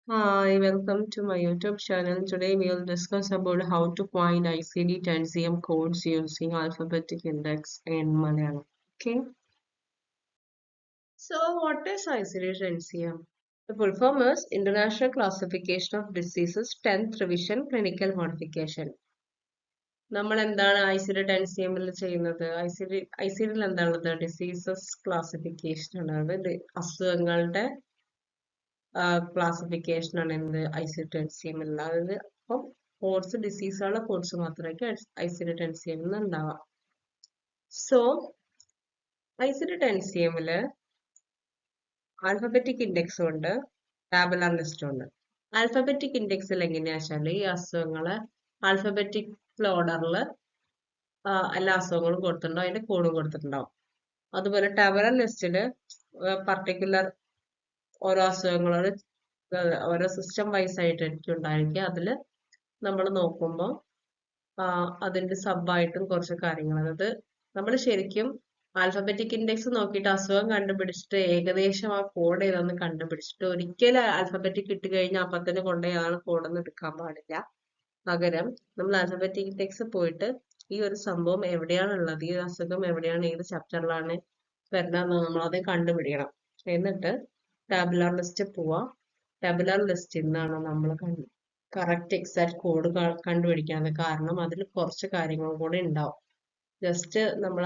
Hi, welcome to my YouTube channel. Today we will discuss about how to find ICD 10CM codes using alphabetic index in Malayalam. Okay, so what is ICD 10CM? The full form is International Classification of Diseases 10th Revision Clinical Modification. നമ്മൾ എന്താണ് ICD 10CM ചെയ്യുന്നത്? ICD എന്താണുള്ളത്? Diseases classification ആണ്. അതായത് അസുഖങ്ങളുടെ classification ആണ് എന്ത് ICD 10CM ൽ. അതായത് അപ്പം കോഡ്സ് ഡിസീസുകളുടെ കോഡ്സ് മാത്രമായിരിക്കും ICD 10CM ൽ ഉണ്ടാവാം. സോ ICD 10CM ല് ആൽഫബറ്റിക് ഇൻഡെക്സും ഉണ്ട്, ടാബുലാർ ലിസ്റ്റും ഉണ്ട്. ആൽഫബറ്റിക് ഇൻഡെക്സിൽ എങ്ങനെയാ വെച്ചാൽ ഈ അസുഖങ്ങളെ ആൽഫബറ്റിക് ഓർഡറിൽ എല്ലാ അസുഖങ്ങളും കൊടുത്തിട്ടുണ്ടാവും, അതിന്റെ കോഡും കൊടുത്തിട്ടുണ്ടാവും. അതുപോലെ ടാബുലാർ ലിസ്റ്റില് പർട്ടിക്കുലർ ഓരോ അസുഖങ്ങളോട് ഓരോ സിസ്റ്റം വൈസ് ആയിട്ടായിരിക്കും ഉണ്ടായിരിക്കുക. അതിൽ നമ്മൾ നോക്കുമ്പോൾ അതിന്റെ സബായിട്ടും കുറച്ച് കാര്യങ്ങൾ, അതായത് നമ്മൾ ശരിക്കും ആൽഫബറ്റിക് ഇൻഡെക്സ് നോക്കിയിട്ട് അസുഖം കണ്ടുപിടിച്ചിട്ട് ഏകദേശം ആ കോഡ് ഏതാന്ന് കണ്ടുപിടിച്ചിട്ട് ഒരിക്കലും ആൽഫബറ്റിക് ഇട്ട് കഴിഞ്ഞാൽ അപ്പൊ തന്നെ കൊണ്ടുപോയി അതാണ് കോഡൊന്നും എടുക്കാൻ പാടില്ല. പകരം നമ്മൾ ആൽഫബറ്റിക് ഇൻഡെക്സ് പോയിട്ട് ഈ ഒരു സംഭവം എവിടെയാണുള്ളത്, ഈ അസുഖം എവിടെയാണ്, ഏത് ചാപ്റ്ററിലാണ് വരുന്നതെന്ന് നമ്മൾ അത് കണ്ടുപിടിക്കണം. എന്നിട്ട് ടാബുലാർ ലിസ്റ്റ് പോവാ. ടാബുലാർ ലിസ്റ്റിൽ നിന്നാണ് നമ്മൾ കറക്റ്റ് എക്സാക്ട് കോഡ് കണ്ടുപിടിക്കുന്നത്. കാരണം അതിൽ കുറച്ച് കാര്യങ്ങളും കൂടെ ഉണ്ടാവും. ജസ്റ്റ് നമ്മൾ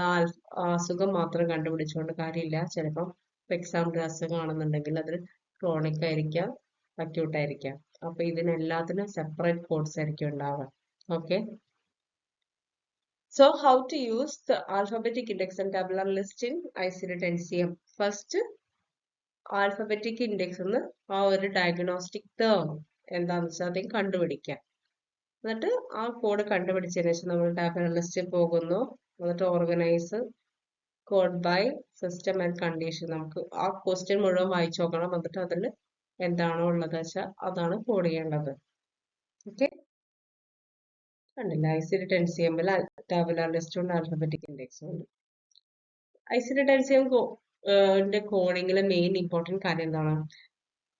അസുഖം മാത്രം കണ്ടുപിടിച്ചുകൊണ്ട് കാര്യമില്ല. ചിലപ്പം എക്സാമ്പിൾ അസുഖമാണെന്നുണ്ടെങ്കിൽ അതിൽ ക്രോണിക് ആയിരിക്കാം, അക്യൂട്ട് ആയിരിക്കാം. അപ്പൊ ഇതിനെല്ലാത്തിനും സെപ്പറേറ്റ് കോഡ്സ് ആയിരിക്കും ഉണ്ടാവുക. Okay, so how to use the alphabetic index and tabular list in ICD 10CM? First, alphabetic index എന്ന് ആ ഒരു ഡയഗ്നോസ്റ്റിക് ടേം എന്താണെന്ന് വെച്ചാൽ അത് കണ്ടുപിടിക്കാം. എന്നിട്ട് ആ കോഡ് കണ്ടുപിടിച്ചതിന് ശേഷം നമ്മൾ ടാബുലാർ ലിസ്റ്റിൽ പോകുന്നു. എന്നിട്ട് organise code by system and condition. നമുക്ക് ആ ക്വസ്റ്റ്യൻ മുഴുവൻ വായിച്ചു നോക്കണം. എന്നിട്ട് അതിൽ എന്താണോ ഉള്ളത് വെച്ചാൽ അതാണ് കോഡ് ചെയ്യേണ്ടത്. ഓക്കെ, കണ്ടില്ല, ICD 10CM ടാബുലാർ ലിസ്റ്റും ഉണ്ട്, ആൽഫബറ്റിക് ഇൻഡെക്സും ഉണ്ട്. ICD 10CM കോഡിങ്ങിലെ മെയിൻ ഇമ്പോർട്ടൻറ്റ് കാര്യം എന്താണ്?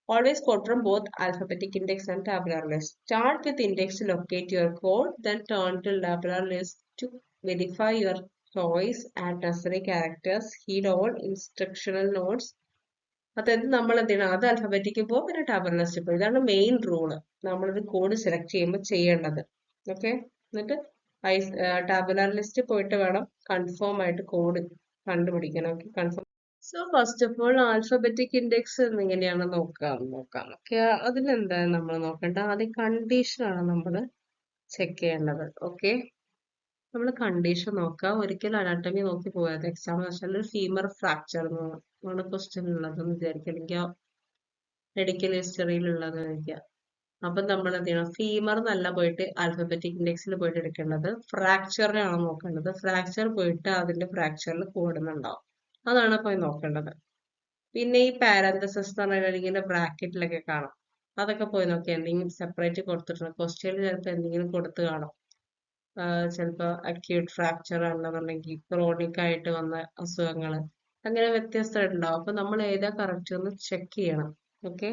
Always code from both alphabetic index and tabular list. Start with index to locate your code, then turn to tabular list to verify your choice, add necessary characters, heed all instructional notes. അതായത് നമ്മൾ എന്ത് ചെയ്യണം, അത് alphabetic പോകും, പിന്നെ tabular list പോകും. ഇതാണ് main rule നമ്മളൊരു കോഡ് സെലക്ട് ചെയ്യുമ്പോൾ ചെയ്യേണ്ടത്. ഓക്കെ, എന്നിട്ട് ടാബുലാർ ലിസ്റ്റ് പോയിട്ട് വേണം കൺഫേം ആയിട്ട് കോഡ് കണ്ടുപിടിക്കണം. Okay, confirm. So first of all alphabetic index എങ്ങനെയാണ് നോക്കാം. ഓക്കെ, അതിലെന്താ നമ്മൾ നോക്കേണ്ടത്? ആദ്യം കണ്ടീഷനാണ് നമ്മൾ ചെക്ക് ചെയ്യേണ്ടത്. ഓക്കെ, നമ്മൾ കണ്ടീഷൻ നോക്കാം. ഒരിക്കലും അനാട്ടമി നോക്കി പോയത്. എക്സാം വെച്ചാൽ ഒരു ഫീമർ ഫ്രാക്ചർ ആണ് ക്വസ്റ്റ്യൻ ഉള്ളതെന്ന് വിചാരിക്കുക, അല്ലെങ്കിൽ മെഡിക്കൽ ഹിസ്റ്ററിയിൽ ഉള്ളതെന്ന്. അപ്പൊ നമ്മൾ എന്ത് ചെയ്യണം? ഫീമർ നല്ല പോയിട്ട് ആൽഫബറ്റിക് ഇൻഡെക്സിൽ പോയിട്ട് എടുക്കേണ്ടത്, ഫ്രാക്ചറിനാണ് നോക്കേണ്ടത്. ഫ്രാക്ചർ പോയിട്ട് അതിന്റെ ഫ്രാക്ചറിൽ കൂടുന്നുണ്ടാവും, അതാണ് പോയി നോക്കേണ്ടത്. പിന്നെ ഈ പാരന്തസിസ് എന്ന് പറഞ്ഞാൽ ഇങ്ങനെ ബ്രാക്കറ്റിലൊക്കെ കാണാം, അതൊക്കെ പോയി നോക്കി എന്തെങ്കിലും സെപ്പറേറ്റ് കൊടുത്തിട്ടുണ്ട്. ക്വസ്റ്റ്യനിൽ ചിലപ്പോൾ എന്തെങ്കിലും കൊടുത്ത് കാണും. ചിലപ്പോൾ അക്യൂട്ട് ഫ്രാക്ചർ ആണെന്നുണ്ടെങ്കിൽ ക്രോണിക് ആയിട്ട് വന്ന അസുഖങ്ങൾ, അങ്ങനെ വ്യത്യസ്തമായിട്ട് ഉണ്ടാവും. അപ്പൊ നമ്മൾ ഏതാ കറക്റ്റ് ഒന്ന് ചെക്ക് ചെയ്യണം. ഓക്കെ,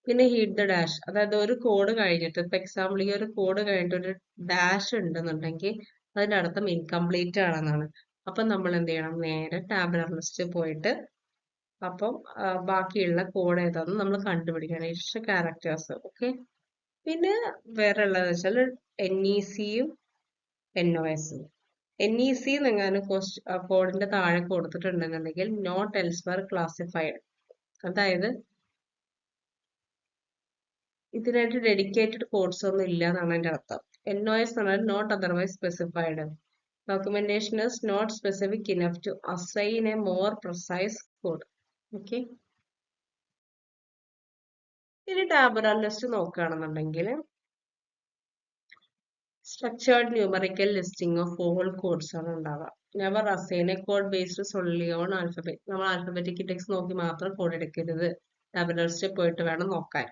പിന്നെ ഹീറ്റ് ദ ഡാഷ്, അതായത് ഒരു കോഡ് കഴിഞ്ഞിട്ട്, ഇപ്പൊ എക്സാമ്പിൾ ഈ ഒരു കോഡ് കഴിഞ്ഞിട്ട് ഒരു ഡാഷ് ഉണ്ടെന്നുണ്ടെങ്കിൽ അതിന്റെ അർത്ഥം ഇൻകംപ്ലീറ്റ് ആണെന്നാണ്. അപ്പൊ നമ്മൾ എന്ത് ചെയ്യണം? നേരെ ടാബുലാർ ലിസ്റ്റ് പോയിട്ട് അപ്പം ബാക്കിയുള്ള കോഡ് ഏതാണെന്ന് നമ്മൾ കണ്ടുപിടിക്കണം, എക്സ്ട്രാ ക്യാരക്ടേഴ്സ്. ഓക്കെ, പിന്നെ വേറെ ഉള്ളതെന്ന് വെച്ചാൽ NECയും NOSും. NEC എന്നെങ്ങാനും കോഡിന്റെ താഴെ കൊടുത്തിട്ടുണ്ടെന്നുണ്ടെങ്കിൽ നോട്ട് എൽസ്വെയർ ക്ലാസിഫൈഡ്, അതായത് ഇതിനായിട്ട് ഡെഡിക്കേറ്റഡ് കോഡ്സ് ഒന്നും ഇല്ല എന്നാണ് അതിന്റെ അർത്ഥം. NOS എന്ന് പറഞ്ഞാൽ not otherwise specified. Documentation is not specific enough to assign a more precise code. Okay, ഇനി ടാബുലാർ ലിസ്റ്റ് നോക്കുകയാണെന്നുണ്ടെങ്കിൽ structured numerical listing of all codes ആണ് ഉണ്ടാവുക. Never assign a code based solely on alphabet. നമ്മൾ alphabetic index നോക്കി മാത്രം code എടുക്കരുത്, tabular list പോയിട്ട് വേണം നോക്കാൻ.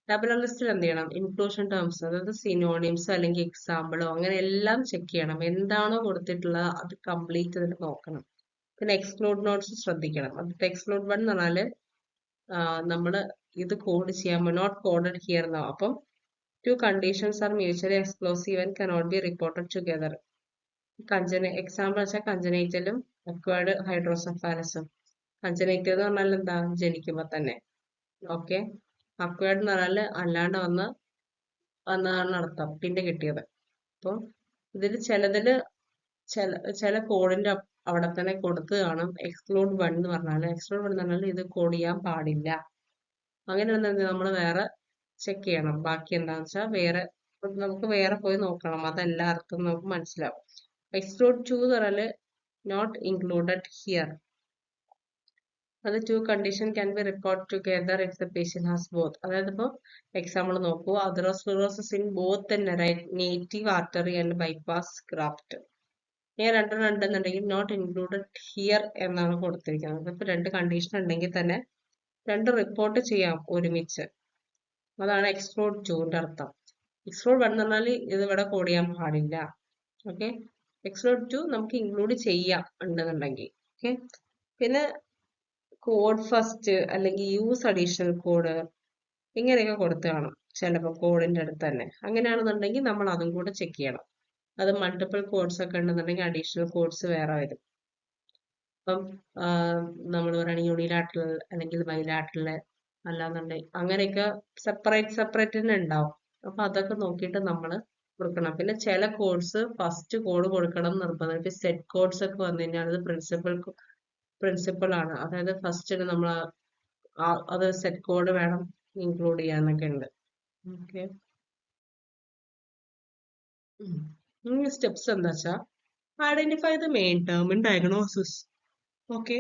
ടാബുലാർ ലിസ്റ്റിൽ എന്ത് ചെയ്യണം? ഇൻക്ലൂഷൻ ടേംസ്, അതായത് സിനോണിംസ് അല്ലെങ്കിൽ എക്സാമ്പിളോ അങ്ങനെ എല്ലാം ചെക്ക് ചെയ്യണം. എന്താണോ കൊടുത്തിട്ടുള്ളത് അത് കംപ്ലീറ്റ് ഇതിൽ നോക്കണം. പിന്നെ എക്സ്ക്ലൂഡ് നോട്ട്സ് ശ്രദ്ധിക്കണം. അത് എക്സ്ക്ലൂഡ് വൺ എന്ന് പറഞ്ഞാല് നമ്മൾ ഇത് കോഡ് ചെയ്യാൻ നോട്ട് കോഡഡ് ഹിയർ എന്നാവും. അപ്പം to conditions R mutually exclusive and cannot be reported together. Example വെച്ചാൽ കഞ്ചനൈറ്റലും അക്വയർഡ് ഹൈഡ്രോസഫാലസും. കഞ്ചനൈറ്റൽ എന്ന് പറഞ്ഞാൽ എന്താ, ജനിക്കുമ്പോ തന്നെ. ഓക്കെ, അക്വയർഡ് എന്ന് പറഞ്ഞാൽ അല്ലാണ്ട് വന്നതാണ് അർത്ഥം, പിന്നെ കിട്ടിയത്. അപ്പം ഇതിൽ ചിലതില് ചില കോഡിന്റെ അവിടെ തന്നെ കൊടുത്ത് കാണും. എക്സ്ക്ലൂഡ് 1 എന്ന് പറഞ്ഞാൽ ഇത് കോഡ് ചെയ്യാൻ പാടില്ല. അങ്ങനെ നമ്മൾ വേറെ ചെക്ക് ചെയ്യണം. ബാക്കി എന്താണെന്ന് വെച്ചാൽ നമുക്ക് വേറെ പോയി നോക്കണം. അതെല്ലാ അർത്ഥം നമുക്ക് മനസ്സിലാവും. എക്സ്ക്ലൂഡ് 2 എന്ന് പറഞ്ഞാല് നോട്ട് ഇൻക്ലൂഡഡ് ഹിയർ. അത് two condition can be report together if the patient has both. അതായത് ഇപ്പോൾ എക്സാമ്പിൾ നോക്കൂ, atherosclerosis in both native artery and bypass graft. ഇങ്ങനെ രണ്ടെണ്ണം ഉണ്ടെന്നുണ്ടെങ്കിൽ നോട്ട് ഇൻക്ലൂഡഡ് ഹിയർ എന്നാണ് കൊടുത്തിരിക്കുന്നത്. ഇപ്പൊ രണ്ട് കണ്ടീഷൻ ഉണ്ടെങ്കിൽ തന്നെ രണ്ട് റിപ്പോർട്ട് ചെയ്യാം ഒരുമിച്ച്. അതാണ് എക്സ്ക്ലൂഡ് 2ന്റെ അർത്ഥം. എക്സ്ക്ലൂഡ് 1 എന്ന് പറഞ്ഞാൽ ഇത് ഇവിടെ കോഡ് ചെയ്യാൻ പാടില്ല. ഓക്കെ, എക്സ്ക്ലൂഡ് 2 നമുക്ക് ഇൻക്ലൂഡ് ചെയ്യാം ഉണ്ടെന്നുണ്ടെങ്കിൽ. ഓക്കെ, പിന്നെ കോഡ് ഫസ്റ്റ് അല്ലെങ്കിൽ യൂസ് അഡീഷണൽ കോഡ് ഇങ്ങനെയൊക്കെ കൊടുത്ത് കാണും ചിലപ്പോൾ കോഡിന്റെ അടുത്ത് തന്നെ. അങ്ങനെയാണെന്നുണ്ടെങ്കിൽ നമ്മൾ അതും കൂടെ ചെക്ക് ചെയ്യണം. അത് മൾട്ടിപ്പിൾ കോഡ്സ് ഒക്കെ ഉണ്ടെന്നുണ്ടെങ്കിൽ അഡീഷണൽ കോഡ്സ് വേറെ വരും. അപ്പം നമ്മൾ പറയുകയാണെങ്കിൽ യൂണിലാറ്ററൽ അല്ലെങ്കിൽ ബൈലാറ്ററൽ അല്ലാന്നുണ്ടെങ്കിൽ അങ്ങനെയൊക്കെ സെപ്പറേറ്റ് തന്നെ ഉണ്ടാവും. അപ്പൊ അതൊക്കെ നോക്കിയിട്ട് നമ്മൾ കൊടുക്കണം. പിന്നെ ചില കോഡ്സ് ഫസ്റ്റ് കോഡ് കൊടുക്കണം നിർബന്ധം. ഇപ്പൊ സെറ്റ് കോഡ്സ് ഒക്കെ വന്നു കഴിഞ്ഞാൽ അത് പ്രിൻസിപ്പൾ ആണ്. അതായത് ഫസ്റ്റ് നമ്മൾ അത് സെറ്റ് കോഡ് വേണം ഇൻക്ലൂഡ് ചെയ്യാനൊക്കെ ഉണ്ട്. ഓക്കെ, സ്റ്റെപ്സ് എന്താ വെച്ചാൽ identify the main term in diagnosis. Okay,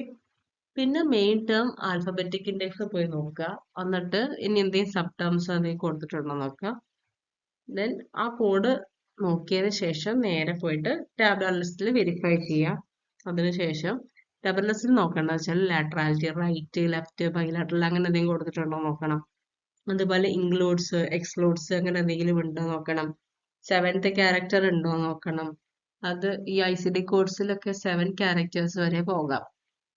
പിന്നെ മെയിൻ ടേം ആൽഫബറ്റിക് ഇൻഡെക്സ് പോയി നോക്കുക. എന്നിട്ട് ഇനി എന്തെങ്കിലും സബ് ടേംസ് എന്തെങ്കിലും കൊടുത്തിട്ടുണ്ടോ നോക്കുക. ദെൻ ആ കോഡ് നോക്കിയതിന് ശേഷം നേരെ പോയിട്ട് ടാബുലാർ ലിസ്റ്റിൽ വെരിഫൈ ചെയ്യുക. അതിനുശേഷം ടാബുലാർ ലിസ്റ്റിൽ നോക്കേണ്ടത് വെച്ചാൽ ലാറ്ററാലിറ്റി, റൈറ്റ്, ലെഫ്റ്റ്, ബൈലാറ്ററൽ അങ്ങനെ എന്തെങ്കിലും കൊടുത്തിട്ടുണ്ടോ നോക്കണം. അതുപോലെ ഇൻക്ലൂഡ്സ്, എക്സ്ക്ലൂഡ്സ് അങ്ങനെ എന്തെങ്കിലും ഉണ്ടോ നോക്കണം. 7th ക്യാരക്ടർ ഉണ്ടോ നോക്കണം. അത് ഈ ICD കോഴ്സിലൊക്കെ 7 ക്യാരക്ടേഴ്സ് വരെ പോകാം.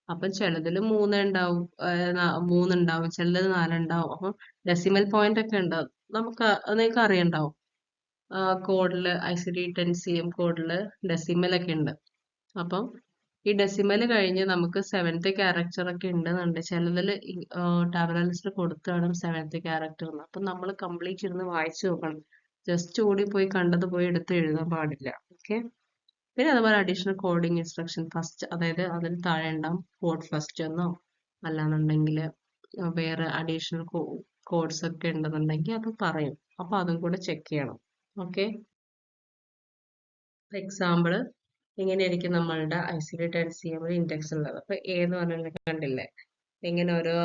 അപ്പം ചിലതിൽ 3 ഉണ്ടാവും, 3 ഉണ്ടാവും, ചിലത് 4 ഉണ്ടാവും. അപ്പം ഡെസിമൽ പോയിന്റ് ഒക്കെ ഉണ്ടാവും. നിങ്ങൾക്ക് അറിയണ്ടാവും. കോഡില് ICD-10CM കോഡില് ഡെസിമൽ ഒക്കെ ഉണ്ട്. അപ്പം ഈ ഡെസിമൽ കഴിഞ്ഞ് നമുക്ക് 7th ക്യാരക്ടർ ഒക്കെ ഉണ്ടെന്നുണ്ട്. ചിലതിൽ ടാബുലാർ ലിസ്റ്റിൽ കൊടുത്താണ് 7th ക്യാരക്ടർ എന്ന്. അപ്പം നമ്മൾ കംപ്ലീറ്റ് ഇരുന്ന് വായിച്ചു നോക്കണം. ജസ്റ്റ് ഓടി പോയി കണ്ടത് പോയി എടുത്ത് എഴുതാൻ പാടില്ല. ഓക്കെ, പിന്നെ അതുപോലെ അഡീഷണൽ കോഡിംഗ് ഇൻസ്ട്രക്ഷൻ ഫസ്റ്റ്, അതായത് അതിന് താഴെ ഉണ്ടാവും കോഡ് ഫസ്റ്റ് എന്നോ അല്ലാന്നുണ്ടെങ്കിൽ വേറെ അഡീഷണൽ കോഡ്സ് ഒക്കെ ഉണ്ടെന്നുണ്ടെങ്കിൽ അത് പറയും. അപ്പൊ അതും കൂടെ ചെക്ക് ചെയ്യണം. ഓക്കെ, എക്സാമ്പിൾ ഇങ്ങനെയായിരിക്കും നമ്മളുടെ ICD-10CM ഇൻഡെക്സ് ഉള്ളത്. അപ്പൊ എന്ന് പറഞ്ഞാൽ കണ്ടില്ലേ, ഇങ്ങനെ ഓരോ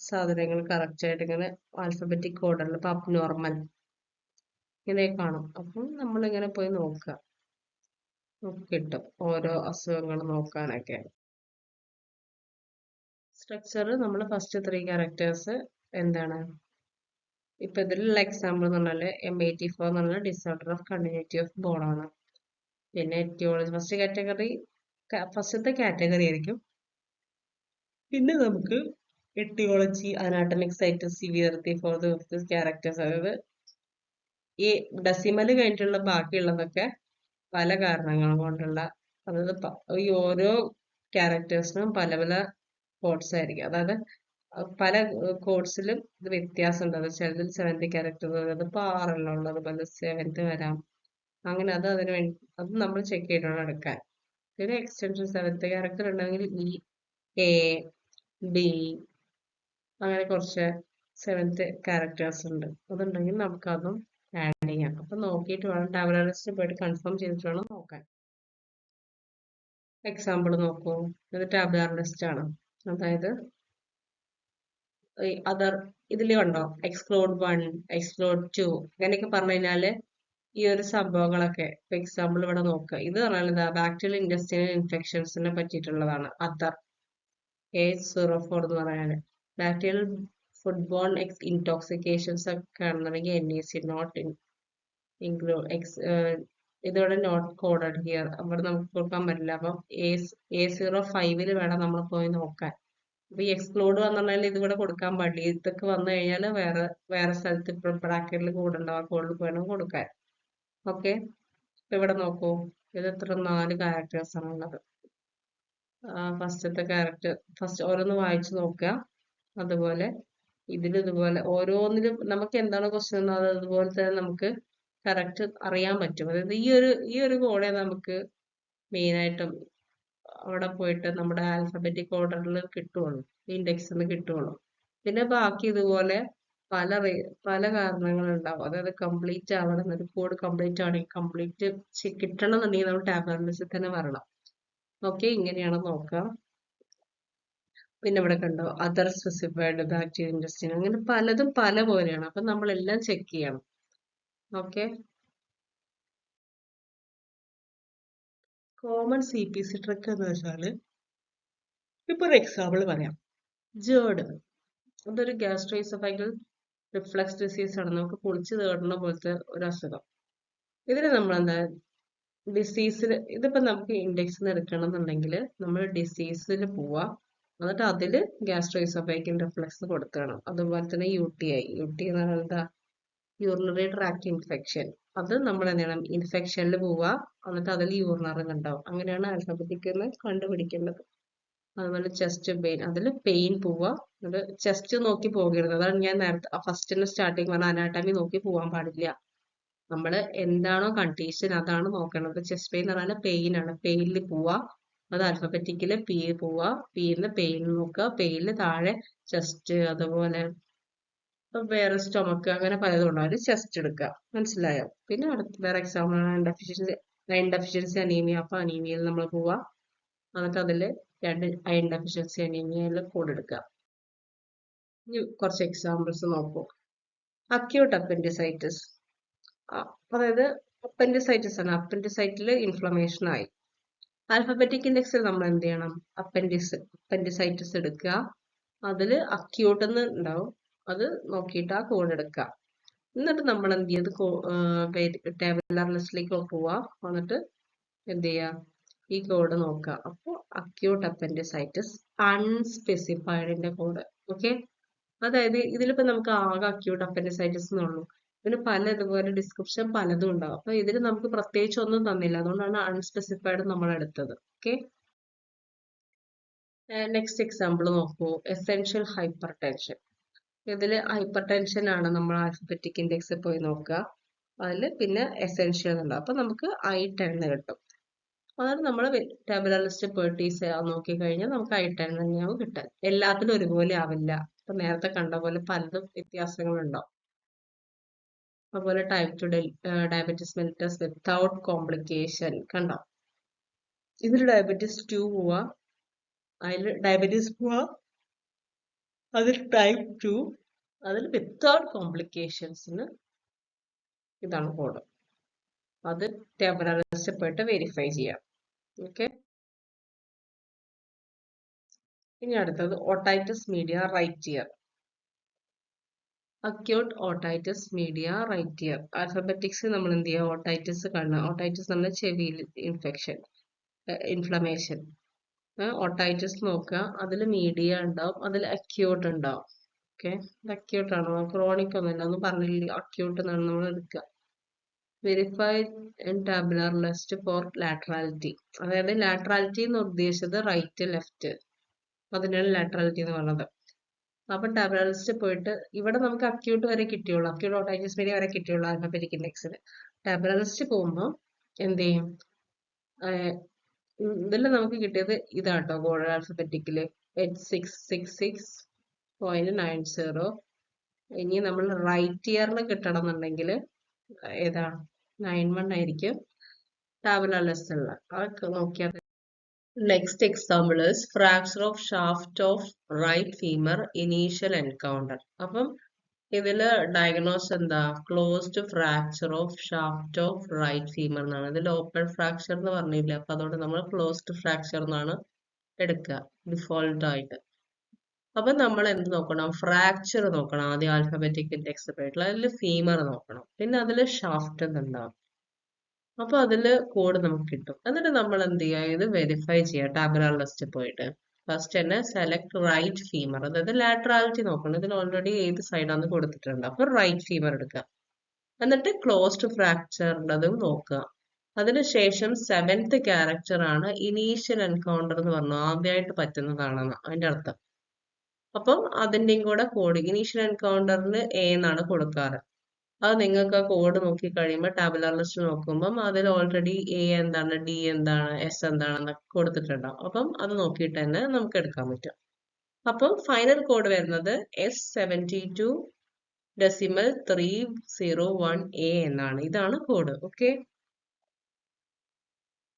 സാധനങ്ങൾ കറക്റ്റ് ആയിട്ട് ഇങ്ങനെ ആൽഫബറ്റിക് ഓർഡറിൽ ഇപ്പൊ അബ്നോർമൽ ഇങ്ങനെ കാണും. അപ്പം നമ്മളിങ്ങനെ പോയി നോക്കുക, കിട്ടും ഓരോ അസുഖങ്ങൾ നോക്കാനൊക്കെ. സ്ട്രക്ചർ നമ്മൾ ഫസ്റ്റ് 3 ക്യാരക്ടേഴ്സ് എന്താണ്, ഇപ്പൊ ഇതിലുള്ള എക്സാമ്പിൾ എന്ന് പറഞ്ഞാല് M84 എന്ന് പറഞ്ഞാൽ disorder of continuity of bone ആണ്. പിന്നെ എറ്റിയോളജി ഫസ്റ്റത്തെ കാറ്റഗറി ആയിരിക്കും. പിന്നെ നമുക്ക് aetiology, anatomic site, severity, fourth, fifth characters. അതായത് ഈ ഡെസിമൽ കഴിഞ്ഞിട്ടുള്ള ബാക്കിയുള്ളതൊക്കെ പല കാരണങ്ങൾ കൊണ്ടുള്ള, അതായത് ഈ ഓരോ ക്യാരക്ടേഴ്സിനും പല പല കോഡ്സ് ആയിരിക്കും. അതായത് പല കോഡ്സിലും ഇത് വ്യത്യാസമുണ്ട്. അത് ചിലതിൽ 7th ക്യാരക്ടർ വരുന്നത് ഇപ്പൊ 6 ഉള്ളത്, അതുപോലെ 7th വരാം. അങ്ങനെ അത് നമ്മൾ ചെക്ക് ചെയ്തിട്ടാണ് എടുക്കാൻ. പിന്നെ എക്സ്റ്റൻഷൻ 7th ക്യാരക്ടർ ഉണ്ടെങ്കിൽ A, B അങ്ങനെ കുറച്ച് 7th ക്യാരക്ടേഴ്സ് ഉണ്ട്. അതുണ്ടെങ്കിൽ നമുക്ക് അതും ആഡ് ചെയ്യാം. അപ്പൊ നോക്കിയിട്ട് വേണം ടാബുലാർ ലിസ്റ്റ് പോയിട്ട് കൺഫേം ചെയ്തിട്ട് വേണം നോക്കാൻ. എക്സാമ്പിൾ നോക്കൂ, ഇത് ടാബുലാർ ലിസ്റ്റ് ആണ്. അതായത് അതർ ഇതിൽ കണ്ടോ, എക്സ്ക്ലൂഡ് 1, എക്സ്ക്ലൂഡ് 2 അങ്ങനെയൊക്കെ പറഞ്ഞു കഴിഞ്ഞാല് ഈ ഒരു സംഭവങ്ങളൊക്കെ ഇപ്പൊ എക്സാമ്പിൾ ഇവിടെ നോക്കുക. ഇത് പറഞ്ഞാൽ എന്താ, ബാക്ടീരിയൽ ഇൻഡസ്ട്രിയൽ ഇൻഫെക്ഷൻസിനെ പറ്റിയിട്ടുള്ളതാണ്. അതർ A04 എന്ന് പറയാന്. ബാക്ടീരിയൽ ഫുഡ് ബോൺ ഇൻടോക്സിക്കേഷൻസ് ഒക്കെ ആണെന്നുണ്ടെങ്കിൽ NAC നോട്ട് ഇൻക്ലൂഡ് ഇതോടെ നോട്ട് കോഡഡ് ഹിയർ അവിടെ നമുക്ക് കൊടുക്കാൻ പറ്റില്ല. അപ്പം A05 വേണം നമ്മൾ പോയി നോക്കാൻ. അപ്പൊ ഈ എക്സ്ക്ലൂഡ് വന്നിട്ടുണ്ടെങ്കിൽ ഇതിവിടെ കൊടുക്കാൻ പാടില്ല. ഇതൊക്കെ വന്നു കഴിഞ്ഞാൽ വേറെ സ്ഥലത്ത് ഇപ്പൊ ബ്രാക്കറ്റിൽ കൂടെ ഉണ്ടാവും, കോഡിൽ വേണം കൊടുക്കാൻ. ഓക്കെ, ഇവിടെ നോക്കൂ, ഇത് എത്ര 4 ക്യാരക്ടേഴ്സ് ആണുള്ളത്. ഫസ്റ്റത്തെ ക്യാരക്ടർ ഫസ്റ്റ് ഓരോന്ന് വായിച്ചു നോക്കുക. അതുപോലെ ഇതുപോലെ ഓരോന്നിലും നമുക്ക് എന്താണ് ക്വസ്റ്റ്യൻ അത് അതുപോലെ തന്നെ നമുക്ക് കറക്റ്റ് അറിയാൻ പറ്റും. അതായത് ഈ ഒരു കോഡേ നമുക്ക് മെയിനായിട്ടും അവിടെ പോയിട്ട് നമ്മുടെ ആൽഫബറ്റിക് ഓർഡറിൽ കിട്ടുള്ളൂ, ഇൻഡെക്സിൽ കിട്ടുള്ളൂ. പിന്നെ ബാക്കി ഇതുപോലെ പല കാരണങ്ങളുണ്ടാവും. അതായത് കംപ്ലീറ്റ് ആവണം, ഒരു കോഡ് കംപ്ലീറ്റ് ആണെങ്കിൽ കംപ്ലീറ്റ് കിട്ടണം എന്നുണ്ടെങ്കിൽ നമ്മൾ ടാബുലർ ലിസ്റ്റിൽ തന്നെ വരണം. ഓക്കെ, ഇങ്ങനെയാണ് നോക്കാം. പിന്നെ ഇവിടെ കണ്ടോ അതർ സ്പെസിഫൈഡ് ബാക്ടീരിയ ഇൻഡസ്ട്രി, അങ്ങനെ പലതും പല പോലെയാണ്. അപ്പൊ നമ്മളെല്ലാം ചെക്ക് ചെയ്യണം. ഓക്കെ, കോമൺ CPC ട്രിക്ക് എന്ന് വെച്ചാല് ഇപ്പൊ ഒരു എക്സാമ്പിൾ പറയാം. ജേർഡ്, അതൊരു ഗ്യാസ്ട്രോഇസോഫാഗൽ റിഫ്ലക്സ് ഡിസീസ് ആണ്. നമുക്ക് പൊളിച്ച് തേടുന്ന പോലത്തെ ഒരു അസുഖം. ഇതിന് നമ്മൾ എന്താ ഡിസീസിൽ, ഇതിപ്പോ നമുക്ക് ഇൻഡെക്സിൽ എടുക്കണം എന്നുണ്ടെങ്കിൽ നമ്മൾ ഡിസീസിൽ പോവാ, എന്നിട്ട് അതില് ഗ്യാസ്ട്രോഇസോഫാഗൽ റിഫ്ലക്സ് കൊടുക്കണം. അതുപോലെ തന്നെ UTI എന്ന് പറഞ്ഞാൽ എന്താ, യൂറിനറി ട്രാക്ട് ഇൻഫെക്ഷൻ. അത് നമ്മൾ എന്ത് ചെയ്യണം, ഇൻഫെക്ഷനിൽ പോവുക, എന്നിട്ട് അതിൽ യൂറിനറി ഉണ്ടാവും. അങ്ങനെയാണ് ആൽഫബറ്റിക് എന്ന് കണ്ടുപിടിക്കേണ്ടത്. അതുപോലെ ചെസ്റ്റ് പെയിൻ, അതിൽ പെയിൻ പോവുക, അത് ചെസ്റ്റ് നോക്കി പോകരുത്. അതാണ് ഞാൻ നേരത്തെ ഫസ്റ്റിന് സ്റ്റാർട്ടിങ് പറഞ്ഞ അനാട്ടമി നോക്കി പോകാൻ പാടില്ല. നമ്മൾ എന്താണോ കണ്ടീഷൻ അതാണ് നോക്കേണ്ടത്. ചെസ്റ്റ് പെയിൻ എന്ന് പറഞ്ഞാൽ പെയിൻ ആണ്, പെയിനിൽ പോവുക, അത് ആൽഫബറ്റിക്കില് P പോവുക, Pന്ന് പെയിൻ നോക്കുക, പെയിനിൽ താഴെ ചെസ്റ്റ്, അതുപോലെ വേറെ സ്റ്റൊമക്ക്, അങ്ങനെ പലതും ഉണ്ടാവും. ചെസ്റ്റ് എടുക്കുക, മനസ്സിലായോ? പിന്നെ അടുത്ത വേറെ എക്സാമ്പിൾ അയൺ ഡെഫിഷ്യൻസി അനീമിയ. അപ്പൊ അനീമിയയിൽ നമ്മൾ പോവുക, എന്നിട്ട് അതിൽ 2 അയൺ ഡെഫിഷ്യൻസി അനീമിയയിൽ കോഡ് എടുക്കുക. ഇനി കുറച്ച് എക്സാമ്പിൾസ് നോക്കൂ. അക്യൂട്ട് അപ്പൻഡിസൈറ്റിസ്, അതായത് അപ്പൻഡിസൈറ്റിസ് ആണ്, അപ്പൻഡിസൈറ്റിൽ ഇൻഫ്ലമേഷൻ ആയി. ആൽഫബറ്റിക് ഇൻഡെക്സിൽ നമ്മൾ എന്ത് ചെയ്യണം, അപ്പൻഡിസൈറ്റിസ് എടുക്കുക, അതിൽ അക്യൂട്ട് എന്ന് ഉണ്ടാവും, അത് നോക്കിയിട്ട് ആ കോഡ് എടുക്കുക. എന്നിട്ട് നമ്മൾ എന്ത് ചെയ്ത് ടേബുലർ ലിസ്റ്റിലേക്ക് പോവുക, എന്നിട്ട് എന്ത് ചെയ്യുക, ഈ കോഡ് നോക്കുക. അപ്പോൾ അക്യൂട്ട് അപ്പൻഡിസൈറ്റിസ് അൺസ്പെസിഫൈഡിന്റെ കോഡ്. ഓക്കെ, അതായത് ഇതിലിപ്പോ നമുക്ക് ആകെ അക്യൂട്ട് അപ്പൻഡിസൈറ്റിസ് എന്നുള്ളൂ. ഇതിന് പല ഇതുപോലെ ഡിസ്ക്രിപ്ഷൻ പലതും ഉണ്ടാവും. അപ്പൊ ഇതിൽ നമുക്ക് പ്രത്യേകിച്ച് ഒന്നും തന്നില്ല, അതുകൊണ്ടാണ് അൺസ്പെസിഫൈഡ് നമ്മൾ എടുത്തത്. ഓക്കെ, നെക്സ്റ്റ് എക്സാമ്പിൾ നോക്കൂ. Essential hyper tension. ഇതിൽ ഹൈപ്പർ ടെൻഷൻ ആണ് നമ്മൾ ആൽഫബറ്റിക് ഇൻഡെക്സിൽ പോയി നോക്കുക. അതിൽ പിന്നെ എസെൻഷ്യൽ ഉണ്ടാവും. അപ്പൊ നമുക്ക് I10 കിട്ടും. അതാണ് നമ്മൾ ടാബുലർ ലിസ്റ്റ് പേർട്ടീസ് നോക്കി കഴിഞ്ഞാൽ നമുക്ക് I10 തന്നെയാവും കിട്ടാൻ. എല്ലാത്തിലും ഒരുപോലെ ആവില്ല. ഇപ്പൊ നേരത്തെ കണ്ട പോലെ പലതും വ്യത്യാസങ്ങളുണ്ടാവും. അതുപോലെ type 2 diabetes mellitus without complication കണ്ടോ. ഇതിൽ ഡയബറ്റീസ് 2 പോവാ, അതിൽ ഡയബറ്റീസ് പോവാ, അതിൽ ടൈപ്പ് 2, അതിൽ വിത്തൗട്ട് കോംപ്ലിക്കേഷൻസിന് ഇതാണ് കോഡ്. അത് ടാബുലർ ലിസ്റ്റിൽ പോയിട്ട് വെരിഫൈ ചെയ്യാം. ഓക്കെ, ഇനി അടുത്തത് otitis media right ear. Acute otitis media right ear. Alphabetics നമ്മൾ എന്ത് ചെയ്യുക, ഓട്ടൈറ്റിസ് കാണുക. ഓട്ടൈറ്റിസ് നമ്മൾ ചെവിയിൽ ഇൻഫെക്ഷൻ, ഇൻഫ്ലമേഷൻ. ഓട്ടൈറ്റിസ് നോക്കുക, അതിൽ മീഡിയ ഉണ്ടാവും, അതിൽ അക്യൂട്ട് ഉണ്ടാവും. ഓക്കെ, അക്യൂട്ട് ആണോ, ക്രോണിക് ഒന്നുമില്ല, ഒന്നും പറഞ്ഞില്ല, അക്യൂട്ട് എന്നാണ് നമ്മൾ എടുക്കുക. Verified in tabular list for laterality. അതായത് ലാറ്ററാലിറ്റി എന്ന് ഉദ്ദേശിച്ചത് റൈറ്റ് ലെഫ്റ്റ്, അതിനാണ് ലാറ്ററാലിറ്റി എന്ന് പറഞ്ഞത്. അപ്പൊ ടാബുലർ ലിസ്റ്റ് പോയിട്ട് ഇവിടെ നമുക്ക് അക്യൂട്ട് വരെ കിട്ടിയുള്ളൂ, അക്യൂട്ട് ഓട്ടൈറ്റിസ് മീഡിയ വരെ കിട്ടിയുള്ളൂ ആൽഫബറ്റിക് ഇൻഡെക്സിൽ. ടാബുലർ ലിസ്റ്റ് പോകുമ്പോൾ എന്ത് ചെയ്യും, ഇതിൽ നമുക്ക് കിട്ടിയത് ഇതാട്ടോ കോഡ് ആൽഫബറ്റിക്കില് H666.90. ഇനി നമ്മൾ റൈറ്റ് ഇയറിൽ കിട്ടണം എന്നുണ്ടെങ്കിൽ ഏതാ 91 ആയിരിക്കും ടാബുലർ ലിസ്റ്റിലുള്ള. അതൊക്കെ നോക്കിയാൽ. Next example is fracture of shaft of right femur initial encounter. അപ്പം ഇതില് ഡയഗ്നോസ് എന്താ, closed fracture of shaft of right femur എന്നാണ്. ഇതിൽ ഓപ്പൺ ഫ്രാക്ചർ എന്ന് പറഞ്ഞില്ല, അപ്പൊ അതുകൊണ്ട് നമ്മൾ ക്ലോസ്ഡ് ഫ്രാക്ചർ എന്നാണ് എടുക്കുക ഡിഫോൾട്ട് ആയിട്ട്. അപ്പൊ നമ്മൾ എന്ത് നോക്കണം, ഫ്രാക്ചർ നോക്കണം ആദ്യം ആൽഫബറ്റിക് ഇൻഡെക്സ് പോയിട്ടുള്ള. അതിൽ ഫീമർ നോക്കണം, പിന്നെ അതിൽ ഷാഫ്റ്റ് എന്നുണ്ടാവും. അപ്പൊ അതില് കോഡ് നമുക്ക് കിട്ടും. എന്നിട്ട് നമ്മൾ എന്ത് ചെയ്യുക, ഇത് വെരിഫൈ ചെയ്യുക ടാബുലർ ലിസ്റ്റ് പോയിട്ട്. ഫസ്റ്റ് തന്നെ സെലക്ട് റൈറ്റ് ഫീമർ, അതായത് ലാറ്ററാലിറ്റി നോക്കണം. ഇതിൽ ഓൾറെഡി ഏത് സൈഡാന്ന് കൊടുത്തിട്ടുണ്ട്. അപ്പൊ റൈറ്റ് ഫീമർ എടുക്കുക. എന്നിട്ട് ക്ലോസ്ഡ് ഫ്രാക്ചറിൻ്റെതും നോക്കുക. അതിനുശേഷം 7th ക്യാരക്ടർ ആണ് ഇനീഷ്യൽ എൻകൗണ്ടർ എന്ന് പറഞ്ഞു, ആദ്യമായിട്ട് പറ്റുന്നതാണെന്ന് അതിന്റെ അർത്ഥം. അപ്പം അതിന്റെയും കൂടെ കോഡ് ഇനീഷ്യൽ എൻകൗണ്ടറിന് എ എന്നാണ് കൊടുക്കാറ്. അത് നിങ്ങൾക്ക് ആ കോഡ് നോക്കി കഴിയുമ്പോൾ ടാബുലാർ ലിസ്റ്റ് നോക്കുമ്പം അതിൽ ഓൾറെഡി എ എന്താണ്, ഡി എന്താണ്, എസ് എന്താണെന്നൊക്കെ കൊടുത്തിട്ടുണ്ടാവും. അപ്പം അത് നോക്കിയിട്ട് തന്നെ നമുക്ക് എടുക്കാൻ പറ്റും. അപ്പം ഫൈനൽ കോഡ് വരുന്നത് S72.301A എന്നാണ്. ഇതാണ് കോഡ്. ഓക്കെ,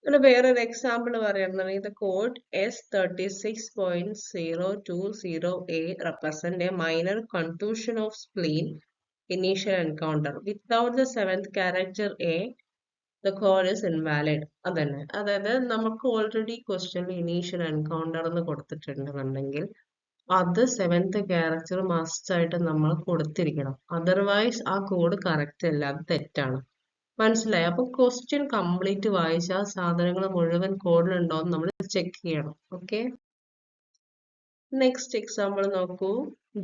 പിന്നെ വേറൊരു എക്സാമ്പിൾ പറയുകയാണെന്നുണ്ടെങ്കിൽ the code S36.020A represent a minor contusion of spleen initial encounter. Without the 7th character A, the code is invalid. അതന്നെ, അതായത് നമുക്ക് ഓൾറെഡി ക്വസ്റ്റ്യൻ ഇനീഷ്യൽ എൻകൗണ്ടർ എന്ന് കൊടുത്തിട്ടുണ്ടെന്നുണ്ടെങ്കിൽ അത് 7th ക്യാരക്ടർ മസ്റ്റ് ആയിട്ട് നമ്മൾ കൊടുത്തിരിക്കണം. അതർവൈസ് ആ കോഡ് കറക്റ്റ് അല്ല, അത് തെറ്റാണ്. മനസ്സിലായി? അപ്പൊ ക്വസ്റ്റ്യൻ കംപ്ലീറ്റ് വായിച്ച് ആ സാധനങ്ങൾ മുഴുവൻ കോഡിലുണ്ടോ എന്ന് നമ്മൾ ചെക്ക് ചെയ്യണം. ഓക്കെ, നെക്സ്റ്റ് എക്സാമ്പിൾ നോക്കൂ.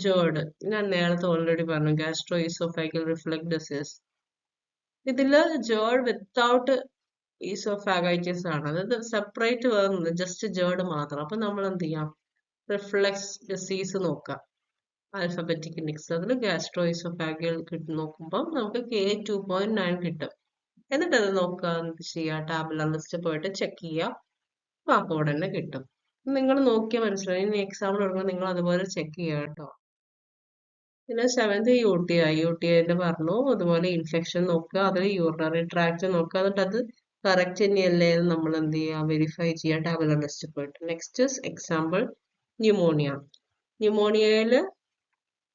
ജേർഡ്, ഞാൻ നേരത്തെ ഓൾറെഡി പറഞ്ഞു, ഗാസ്ട്രോ ഈസോഫാഗൽ റിഫ്ലക്സ് ഡിസീസ്. ഇതില് ജേർഡ് വിത്തൗട്ട് ഈസോഫാഗൈറ്റിസ് ആണ്, അതായത് സെപ്പറേറ്റ് വേറൊന്നുമില്ല, ജസ്റ്റ് ജേർഡ് മാത്രം. അപ്പൊ നമ്മൾ എന്ത് ചെയ്യാം, റിഫ്ലക്സ് ഡിസീസ് നോക്കാം. ആൽഫബറ്റിക് ഇൻഡെക്സ് അതിൽ ഗാസ്ട്രോ ഈസോഫാഗൽ നോക്കുമ്പോൾ നമുക്ക് K2.9 കിട്ടും. എന്നിട്ട് അത് നോക്കുക, എന്ത് ചെയ്യുക, ടാബുലാർ ലിസ്റ്റ് പോയിട്ട് ചെക്ക് ചെയ്യുക, ആ കോഡ് തന്നെ കിട്ടും. നിങ്ങൾ നോക്കിയാൽ മനസ്സിലായി. ഇനി എക്സാമ്പിൾ എടുക്കുമ്പോൾ നിങ്ങൾ അതുപോലെ ചെക്ക് ചെയ്യുക കേട്ടോ. പിന്നെ 7th UTI പറഞ്ഞു. അതുപോലെ ഇൻഫെക്ഷൻ നോക്കുക, അതിൽ യൂറിനറി ട്രാക്ട് നോക്കുക, എന്നിട്ട് അത് കറക്റ്റ് തന്നെയല്ലേ നമ്മൾ എന്ത് ചെയ്യുക, വെരിഫൈ ചെയ്യുക ടാബുലാർ ലിസ്റ്റ് പോയിട്ട്. Next example pneumonia. ന്യൂമോണിയയിൽ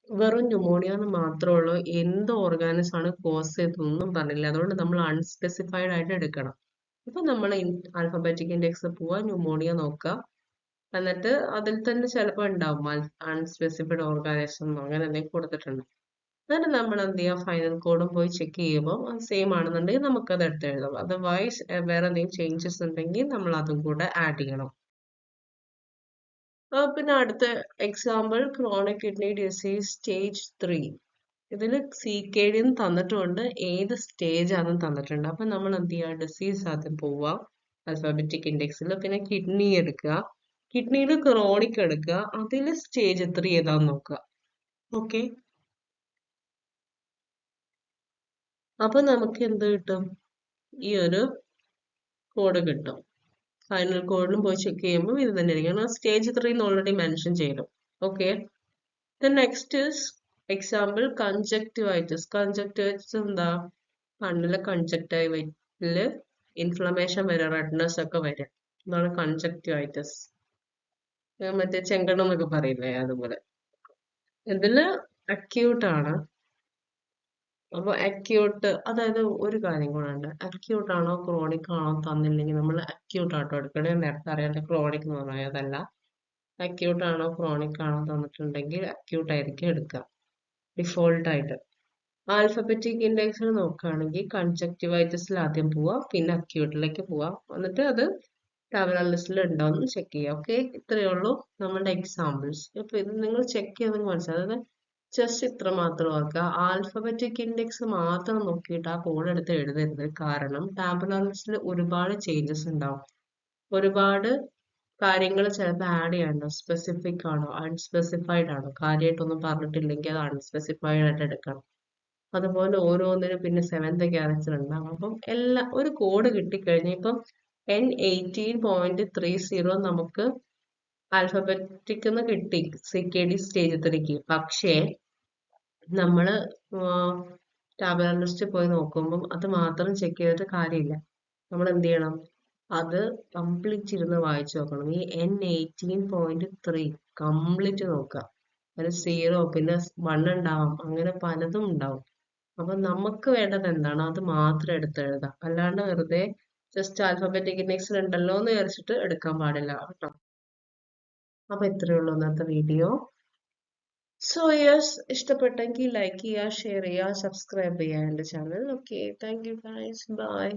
വെറും ന്യൂമോണിയ എന്ന് മാത്രമേ ഉള്ളൂ, എന്ത് ഓർഗാനിസ് ആണ് കോസ് ചെയ്തതൊന്നും പറഞ്ഞില്ല. അതുകൊണ്ട് നമ്മൾ അൺസ്പെസിഫൈഡ് ആയിട്ട് എടുക്കണം. അപ്പൊ നമ്മൾ ആൽഫബറ്റിക് ഇൻഡെക്സ് പോവാ, ന്യൂമോണിയ നോക്കുക, എന്നിട്ട് അതിൽ തന്നെ ചിലപ്പോൾ ഉണ്ടാവും അൺസ്പെസിഫൈഡ് ഓർഗാനിസം അങ്ങനെ എന്തെങ്കിലും കൊടുത്തിട്ടുണ്ട്. എന്നിട്ട് നമ്മൾ എന്ത് ചെയ്യുക, ഫൈനൽ കോഡും പോയി ചെക്ക് ചെയ്യുമ്പോൾ സെയിം ആണെന്നുണ്ടെങ്കിൽ നമുക്കത് എടുത്ത് എഴുതാം. അതർവൈസ് വേറെ എന്തെങ്കിലും ചേഞ്ചസ് ഉണ്ടെങ്കിൽ നമ്മൾ അതും കൂടെ ആഡ് ചെയ്യണം. പിന്നെ അടുത്ത example chronic kidney disease stage 3. ഇതിൽ CKD തന്നിട്ടുണ്ട്, ഏത് സ്റ്റേജ് ആണെന്ന് തന്നിട്ടുണ്ട്. അപ്പൊ നമ്മൾ എന്ത് ചെയ്യുക, ഡിസീസ് ആദ്യം പോവുക ആൽഫബറ്റിക് ഇൻഡെക്സിൽ, പിന്നെ കിഡ്നി എടുക്കുക, കിഡ്നിയിൽ ക്രോണിക് എടുക്കുക, അതിൽ സ്റ്റേജ് 3 ഏതാന്ന് നോക്കുക. ഓക്കെ, അപ്പൊ നമുക്ക് എന്ത് കിട്ടും, ഈ ഒരു കോഡ് കിട്ടും. ഫൈനൽ കോഡിലും പോയി ചെക്ക് ചെയ്യുമ്പോൾ ഇത് തന്നെ ആയിരിക്കും. സ്റ്റേജ് 3 ഓൾറെഡി മെൻഷൻ ചെയ്തു. Okay, next example conjunctivitis. Conjunctivitis എന്താ, കണ്ണിലെ കൺജക്റ്റിവൈറ്റില് ഇൻഫ്ലമേഷൻ വരും, റെഡ്നെസ് ഒക്കെ വരും. ഇതാണ് കൺജക്റ്റിവൈറ്റിസ്. മറ്റേ ചെങ്കണ്ണം എന്നൊക്കെ പറയില്ലേ, അതുപോലെ. ഇതില് അക്യൂട്ട് ആണ്. അപ്പൊ അക്യൂട്ട്, അതായത് ഒരു കാര്യം കൂടെ ഉണ്ട്, അക്യൂട്ട് ആണോ ക്രോണിക് ആണോ തന്നില്ലെങ്കിൽ നമ്മൾ അക്യൂട്ട് ആട്ടോ എടുക്കണേ. നേരത്തെ അറിയാണ്ട് ക്രോണിക് എന്ന് പറഞ്ഞാൽ അതല്ല. അക്യൂട്ട് ആണോ ക്രോണിക് ആണോ തന്നിട്ടുണ്ടെങ്കിൽ അക്യൂട്ട് ആയിരിക്കും എടുക്കുക ഡിഫോൾട്ട് ആയിട്ട്. ആൽഫബറ്റിക് ഇൻഡെക്സിൽ നോക്കുകയാണെങ്കിൽ കൺജക്റ്റിവൈറ്റിസിൽ ആദ്യം പോവാം, പിന്നെ അക്യൂട്ടിലേക്ക് പോവാം, എന്നിട്ട് അത് ടാബുലാർ ലിസ്റ്റിൽ ഉണ്ടോന്ന് ചെക്ക് ചെയ്യാം. ഓക്കെ, ഇത്രയേ ഉള്ളൂ നമ്മളുടെ എക്സാമ്പിൾസ്. ഇപ്പൊ ഇത് നിങ്ങൾ ചെക്ക് ചെയ്തെങ്കിൽ മനസ്സിലാവും. അതായത് ജസ്റ്റ് ഇത്ര മാത്രം ഓർക്കുക, ആൽഫബറ്റിക് ഇൻഡെക്സ് മാത്രം നോക്കിയിട്ട് ആ കോഡ് എടുത്ത് എഴുതരുത്. കാരണം ടാബുലാർ ലിസ്റ്റിൽ ഒരുപാട് ചേഞ്ചസ് ഉണ്ടാവും, ഒരുപാട് കാര്യങ്ങൾ ചിലപ്പോൾ ആഡ് ചെയ്യാനുണ്ടോ, സ്പെസിഫിക് ആണോ അൺസ്പെസിഫൈഡ് ആണോ, കാര്യമായിട്ടൊന്നും പറഞ്ഞിട്ടില്ലെങ്കിൽ അത് അൺസ്പെസിഫൈഡ് ആയിട്ട് എടുക്കണം. അതുപോലെ ഓരോന്നിനും പിന്നെ 7th ക്യാരക്ടർ ഉണ്ടാവും. അപ്പം ഒരു കോഡ് കിട്ടിക്കഴിഞ്ഞാൽ ഇപ്പം N18.30 നമുക്ക് ആൽഫബറ്റിക് കിട്ടി CKD സ്റ്റേജ് 3. പക്ഷേ നമ്മള് ടാബുലാർ ലിസ്റ്റ് പോയി നോക്കുമ്പം അത് മാത്രം ചെക്ക് ചെയ്തിട്ട് കാര്യമില്ല. നമ്മൾ എന്ത് ചെയ്യണം, അത് കംപ്ലീറ്റ് ഇരുന്ന് വായിച്ചു നോക്കണം. ഈ N18.3 കംപ്ലീറ്റ് നോക്കുക. അതിൽ 0 പിന്നെ 1 ഉണ്ടാവാം, അങ്ങനെ പലതും ഉണ്ടാവും. അപ്പൊ നമുക്ക് വേണ്ടത് എന്താണോ അത് മാത്രം എടുത്ത് എഴുതാം. അല്ലാണ്ട് വെറുതെ ജസ്റ്റ് ആൽഫബറ്റിക് ഇൻഡെക്സിൽ ഉണ്ടല്ലോ എന്ന് വിചാരിച്ചിട്ട് എടുക്കാൻ പാടില്ല കേട്ടോ. അപ്പൊ ഇത്രയേ ഉള്ളൂ ഇന്നത്തെ വീഡിയോ. സോ യെസ്, ഇഷ്ടപ്പെട്ടെങ്കിൽ ലൈക്ക് ചെയ്യുക, ഷെയർ ചെയ്യുക, സബ്സ്ക്രൈബ് ചെയ്യുക എൻ്റെ channel. Okay, thank you guys, by.